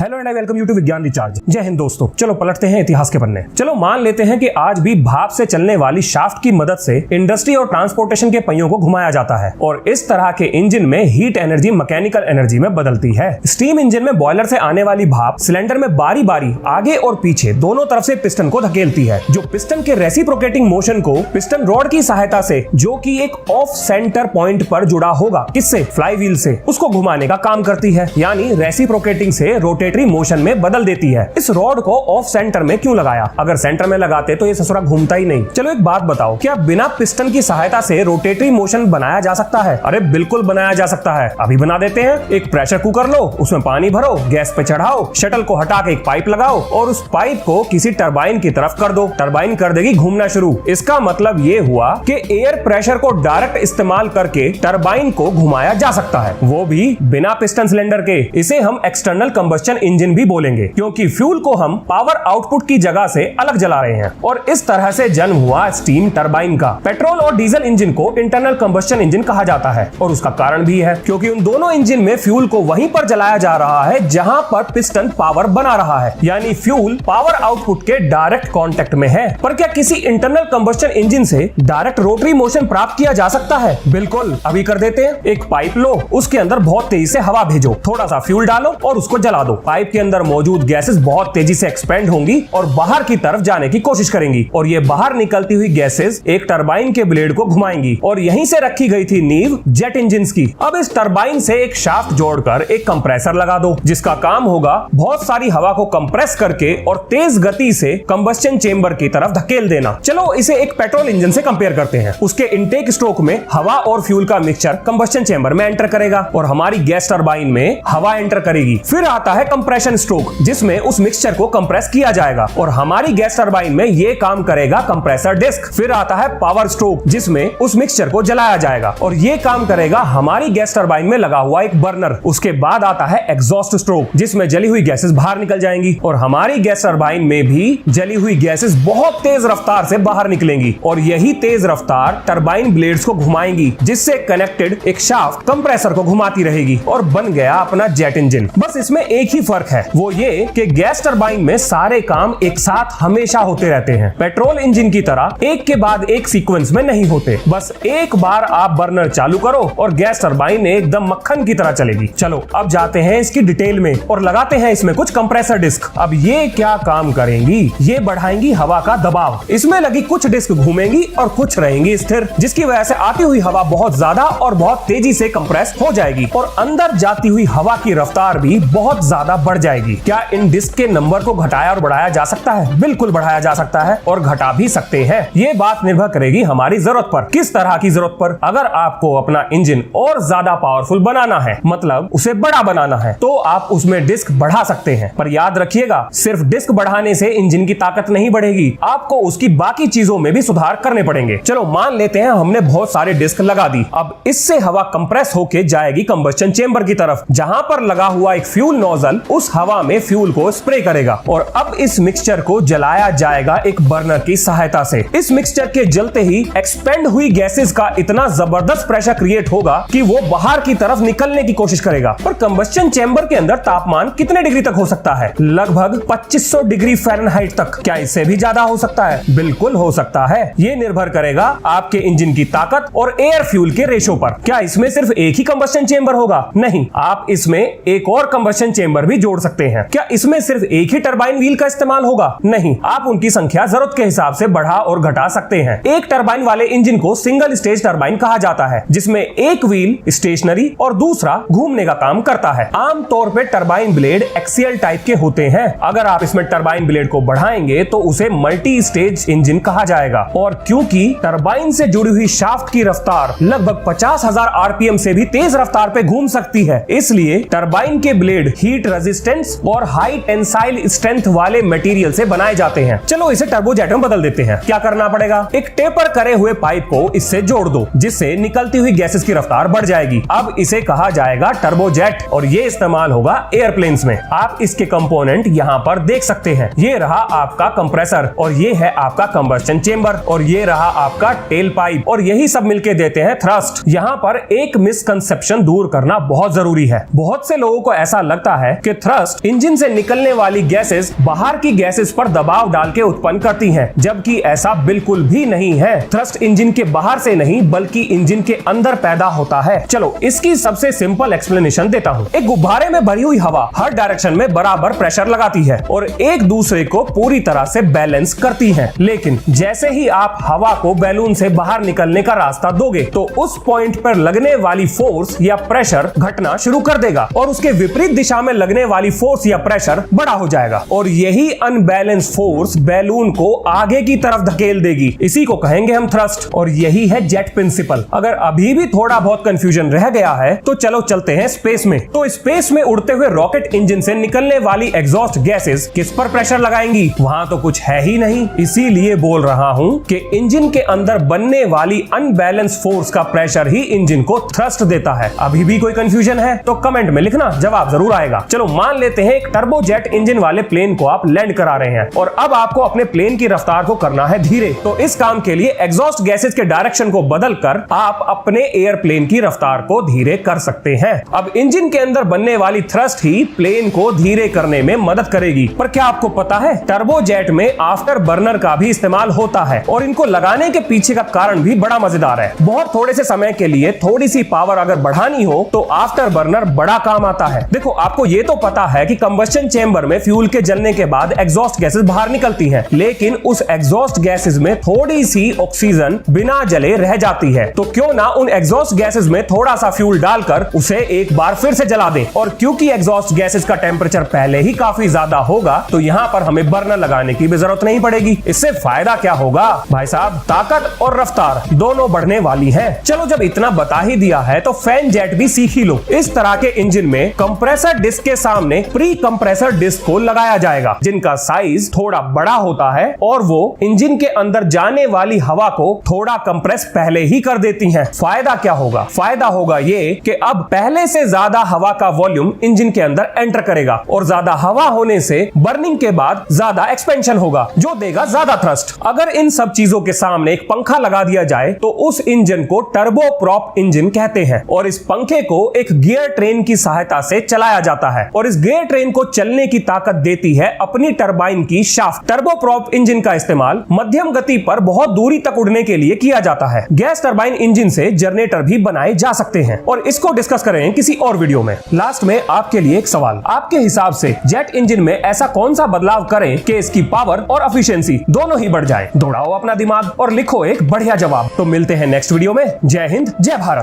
Hello and I welcome you to Vigyan recharge. जय हिंद दोस्तों। चलो पलटते हैं इतिहास के पन्ने। चलो मान लेते हैं कि आज भी भाप से चलने वाली शाफ्ट की मदद से इंडस्ट्री और ट्रांसपोर्टेशन के पहियों को घुमाया जाता है और इस तरह के इंजन में हीट एनर्जी मैकेनिकल एनर्जी में बदलती है। स्टीम इंजन में बॉयलर से आने वाली भाप सिलेंडर में बारी बारी आगे और पीछे दोनों तरफ से पिस्टन को धकेलती है, जो पिस्टन के रेसिप्रोकेटिंग मोशन को पिस्टन रॉड की सहायता से, जो कि एक ऑफ सेंटर पॉइंट पर जुड़ा होगा, किससे? फ्लाईव्हील से, उसको घुमाने का काम करती है, यानी रेसिप्रोकेटिंग से रोटेटरी मोशन में बदल देती है। इस रॉड को ऑफ सेंटर में क्यों लगाया? अगर सेंटर में लगाते तो ये ससुरा घूमता ही नहीं। चलो एक बात बताओ, क्या बिना पिस्टन की सहायता से रोटेटरी मोशन बनाया जा सकता है? अरे बिल्कुल बनाया जा सकता है। अभी बना देते हैं। एक प्रेशर कुकर लो, उसमें पानी भरो, गैस पे चढ़ाओ, शटल को हटा के एक पाइप लगाओ और उस पाइप को किसी टरबाइन की तरफ कर दो। टरबाइन कर देगी घूमना शुरू। इसका मतलब ये हुआ कि एयर प्रेशर को डायरेक्ट इस्तेमाल करके टरबाइन को घुमाया जा सकता है, वो भी बिना पिस्टन सिलेंडर के। इसे हम एक्सटर्नल कंबस्शन इंजन भी बोलेंगे, क्योंकि फ्यूल को हम पावर आउटपुट की जगह से अलग जला रहे हैं और इस तरह से जन्म हुआ स्टीम टरबाइन का। पेट्रोल और डीजल इंजन को इंटरनल कंबस्शन इंजन कहा जाता है और उसका कारण भी है, क्योंकि उन दोनों इंजन में फ्यूल को वहीं पर जलाया जा रहा है जहां पर पिस्टन पावर बना रहा है, यानी फ्यूल पावर आउटपुट के डायरेक्ट कांटेक्ट में है। पर क्या किसी इंटरनल कंबस्शन इंजन से डायरेक्ट रोटरी मोशन प्राप्त किया जा सकता है? बिल्कुल, अभी कर देते हैं। एक पाइप लो, उसके अंदर बहुत तेजी से हवा भेजो, थोड़ा सा फ्यूल डालो और उसको जला दो। पाइप के अंदर मौजूद गैसेस बहुत तेजी से एक्सपेंड होंगी और बाहर की तरफ जाने की कोशिश करेंगी और ये बाहर निकलती हुई गैसेस एक टरबाइन के ब्लेड को घुमाएंगी और यहीं से रखी गई थी नींव जेट इंजन की। अब इस टरबाइन से एक शाफ्ट जोड़कर एक कंप्रेसर लगा दो, जिसका काम होगा बहुत सारी हवा को कंप्रेस करके और तेज गति से कंबस्शन चेंबर की तरफ धकेल देना। चलो इसे एक पेट्रोल इंजन से कंपेयर करते हैं। उसके इनटेक स्ट्रोक में हवा और फ्यूल का मिक्सचर कंबस्शन चेंबर में एंटर करेगा और हमारी गैस टरबाइन में हवा एंटर करेगी। फिर आता है कंप्रेशन स्ट्रोक, जिसमें उस मिक्सचर को कंप्रेस किया जाएगा और हमारी गैस टरबाइन में ये काम करेगा कंप्रेसर डिस्क। फिर आता है पावर स्ट्रोक, जिसमें उस मिक्सचर को जलाया जाएगा और ये काम करेगा हमारी गैस टरबाइन में लगा हुआ एक बर्नर। उसके बाद आता है एग्जॉस्ट स्ट्रोक, जिसमें जली हुई गैसेस बाहर निकल जाएंगी और हमारी गैस टरबाइन में भी जली हुई गैसेस बहुत तेज रफ्तार से बाहर निकलेंगी और यही तेज रफ्तार टरबाइन ब्लेड्स को घुमाएंगी, जिससे कनेक्टेड एक शाफ्ट कंप्रेसर को घुमाती रहेगी और बन गया अपना जेट इंजन। बस इसमें एक ही फर्क है, वो ये कि गैस टरबाइन में सारे काम एक साथ हमेशा होते रहते हैं। पेट्रोल इंजन की तरह एक के बाद एक सीक्वेंस में नहीं होते। बस एक बार आप बर्नर चालू करो और गैस टरबाइन एकदम मक्खन की तरह चलेगी। चलो अब जाते हैं इसकी डिटेल में और लगाते हैं इसमें कुछ कंप्रेसर डिस्क। अब ये क्या काम करेंगी? ये बढ़ाएंगी हवा का दबाव। इसमें लगी कुछ डिस्क घूमेंगी और कुछ रहेंगी स्थिर, जिसकी वजह से आती हुई हवा बहुत ज्यादा और बहुत तेजी से कंप्रेस हो जाएगी और अंदर जाती हुई हवा की रफ्तार भी बहुत ज्यादा बढ़ जाएगी। क्या इन डिस्क के नंबर को घटाया और बढ़ाया जा सकता है? बिल्कुल बढ़ाया जा सकता है और घटा भी सकते हैं। ये बात निर्भर करेगी हमारी जरूरत पर। किस तरह की जरूरत पर? अगर आपको अपना इंजन और ज्यादा पावरफुल बनाना है, मतलब उसे बड़ा बनाना है, तो आप उसमें डिस्क बढ़ा सकते हैं। पर याद रखिएगा, सिर्फ डिस्क बढ़ाने से इंजन की ताकत नहीं बढ़ेगी, आपको उसकी बाकी चीजों में भी सुधार करने पड़ेंगे। चलो मान लेते हैं हमने बहुत सारे डिस्क लगा दी। अब इससे हवा कंप्रेस होके जाएगी कंबस्शन चेंबर की तरफ, जहां पर लगा हुआ एक फ्यूल नोजल उस हवा में फ्यूल को स्प्रे करेगा और अब इस मिक्सचर को जलाया जाएगा एक बर्नर की सहायता से। इस मिक्सचर के जलते ही एक्सपेंड हुई गैसेस का इतना जबरदस्त प्रेशर क्रिएट होगा कि वो बाहर की तरफ निकलने की कोशिश करेगा। पर कंबस्शन चेंबर के अंदर तापमान कितने डिग्री तक हो सकता है? लगभग 2500 डिग्री फ़ारेनहाइट तक। क्या इससे भी ज्यादा हो सकता है? बिल्कुल हो सकता है। ये निर्भर करेगा आपके इंजन की ताकत और एयर फ्यूल के रेशो पर। क्या इसमें सिर्फ एक ही कंबस्शन चेंबर होगा? नहीं, आप इसमें एक और कंबस्शन चेंबर भी जोड़ सकते हैं। क्या इसमें सिर्फ एक ही टरबाइन व्हील का इस्तेमाल होगा? नहीं, आप उनकी संख्या जरूरत के हिसाब से बढ़ा और घटा सकते हैं। एक टरबाइन वाले इंजन को सिंगल स्टेज टरबाइन कहा जाता है, जिसमें एक व्हील स्टेशनरी और दूसरा घूमने का काम करता है। आमतौर पे टरबाइन ब्लेड एक्सियल टाइप के होते हैं। अगर आप इसमें टरबाइन ब्लेड को बढ़ाएंगे तो उसे मल्टी स्टेज इंजन कहा जाएगा और क्योंकि टरबाइन से जुड़ी हुई शाफ्ट की रफ्तार लगभग 50,000 आरपीएम से भी तेज रफ्तार पे घूम सकती है, इसलिए टरबाइन के ब्लेड हीट रेजिस्टेंस और हाई टेंसाइल स्ट्रेंथ वाले मटेरियल से बनाए जाते हैं। चलो इसे टर्बोजेट में बदल देते हैं। क्या करना पड़ेगा? एक टेपर करे हुए पाइप को इससे जोड़ दो, जिससे निकलती हुई गैसेस की रफ्तार बढ़ जाएगी। अब इसे कहा जाएगा टर्बोजेट और ये इस्तेमाल होगा एयरप्लेन्स में। आप इसके कंपोनेंट यहाँ पर देख सकते हैं। ये रहा आपका कंप्रेसर और ये है आपका कंबस्शन चेंबर और ये रहा आपका टेल पाइप और यही सब मिलके देते हैं थ्रस्ट। यहाँ पर एक मिसकंसेप्शन दूर करना बहुत जरूरी है। बहुत से लोगों को ऐसा लगता है कि क्योंकि थ्रस्ट इंजन से निकलने वाली गैसेस बाहर की गैसेस पर दबाव डाल के उत्पन्न करती हैं, जबकि ऐसा बिल्कुल भी नहीं है। थ्रस्ट इंजन के बाहर से नहीं बल्कि इंजन के अंदर पैदा होता है। चलो इसकी सबसे सिंपल एक्सप्लेनेशन देता हूँ। एक गुब्बारे में भरी हुई हवा हर डायरेक्शन में बराबर प्रेशर लगाती है और एक दूसरे को पूरी तरह से बैलेंस करती है, लेकिन जैसे ही आप हवा को बैलून से बाहर निकलने का रास्ता दोगे तो उस पॉइंट पर लगने वाली फोर्स या प्रेशर घटना शुरू कर देगा और उसके विपरीत दिशा में लगने वाली फोर्स या प्रेशर बड़ा हो जाएगा और यही अनबैलेंस फोर्स बैलून को आगे की तरफ धकेल देगी। इसी को कहेंगे हम थ्रस्ट और यही है जेट प्रिंसिपल। अगर अभी भी थोड़ा बहुत कंफ्यूजन रह गया है तो चलो चलते हैं स्पेस में। तो स्पेस में उड़ते हुए रॉकेट इंजन से निकलने वाली एग्जॉस्ट गैसेस किस पर प्रेशर लगाएंगी? वहां तो कुछ है ही नहीं। इसीलिए बोल रहा हूं कि इंजन के अंदर बनने वाली अनबैलेंस फोर्स का प्रेशर ही इंजन को थ्रस्ट देता है। अभी भी कोई कंफ्यूजन है तो कमेंट में लिखना, जवाब जरूर आएगा। चलो मान लेते हैं एक टर्बोजेट इंजन वाले प्लेन को आप लैंड करा रहे हैं और अब आपको अपने प्लेन की रफ्तार को करना है धीरे। तो इस काम के लिए एग्जॉस्ट गैसेस के डायरेक्शन को बदलकर आप अपने एयरप्लेन की रफ्तार को धीरे कर सकते हैं। अब इंजन के अंदर बनने वाली थ्रस्ट ही प्लेन को धीरे करने में मदद करेगी। पर क्या आपको पता है टर्बोजेट में आफ्टर बर्नर का भी इस्तेमाल होता है और इनको लगाने के पीछे का कारण भी बड़ा मजेदार है। बहुत थोड़े से समय के लिए थोड़ी सी पावर अगर बढ़ानी हो तो आफ्टर बर्नर बड़ा काम आता है। देखो आपको ये तो पता है कि कंबस्शन चेंबर में फ्यूल के जलने के बाद एग्जॉस्ट गैसेस बाहर निकलती हैं, लेकिन उस एग्जॉस्ट गैसेस में थोड़ी सी ऑक्सीजन बिना जले रह जाती है। तो क्यों ना उन एग्जॉस्ट गैसेस में थोड़ा सा फ्यूल डालकर उसे एक बार फिर से जला दें। और क्योंकि एग्जॉस्ट गैसेस का टेम्परेचर पहले ही काफी ज्यादा होगा तो यहाँ पर हमें बर्नर लगाने की भी जरूरत नहीं पड़ेगी। इससे फायदा क्या होगा भाई साहब? ताकत और रफ्तार दोनों बढ़ने वाली है। चलो जब इतना बता ही दिया है तो फैन जेट भी सीख ही लो। इस तरह के इंजन में कंप्रेसर डिस्क के सामने प्री कंप्रेसर डिस्क को लगाया जाएगा, जिनका साइज थोड़ा बड़ा होता है और वो इंजन के अंदर जाने वाली हवा को थोड़ा कंप्रेस पहले ही कर देती हैं। फायदा क्या होगा? फायदा होगा ये कि अब पहले से ज्यादा हवा का वॉल्यूम इंजन के अंदर एंटर करेगा और ज्यादा हवा होने से बर्निंग के बाद ज्यादा एक्सपेंशन होगा जो देगा ज्यादा थ्रस्ट। अगर इन सब चीजों के सामने एक पंखा लगा दिया जाए तो उस इंजन को टर्बो प्रॉप इंजन कहते हैं और इस पंखे को एक गियर ट्रेन की सहायता से चलाया जाता है और इस गियर ट्रेन को चलने की ताकत देती है अपनी टरबाइन की शाफ्ट। टर्बो प्रॉप इंजन का इस्तेमाल मध्यम गति पर बहुत दूरी तक उड़ने के लिए किया जाता है। गैस टरबाइन इंजन से जनरेटर भी बनाए जा सकते हैं और इसको डिस्कस करें किसी और वीडियो में। लास्ट में आपके लिए एक सवाल, आपके हिसाब से जेट इंजन में ऐसा कौन सा बदलाव करें कि इसकी पावर और एफिशिएंसी दोनों ही बढ़ जाए? दौड़ाओ अपना दिमाग और लिखो एक बढ़िया जवाब। तो मिलते हैं नेक्स्ट वीडियो में। जय हिंद, जय भारत।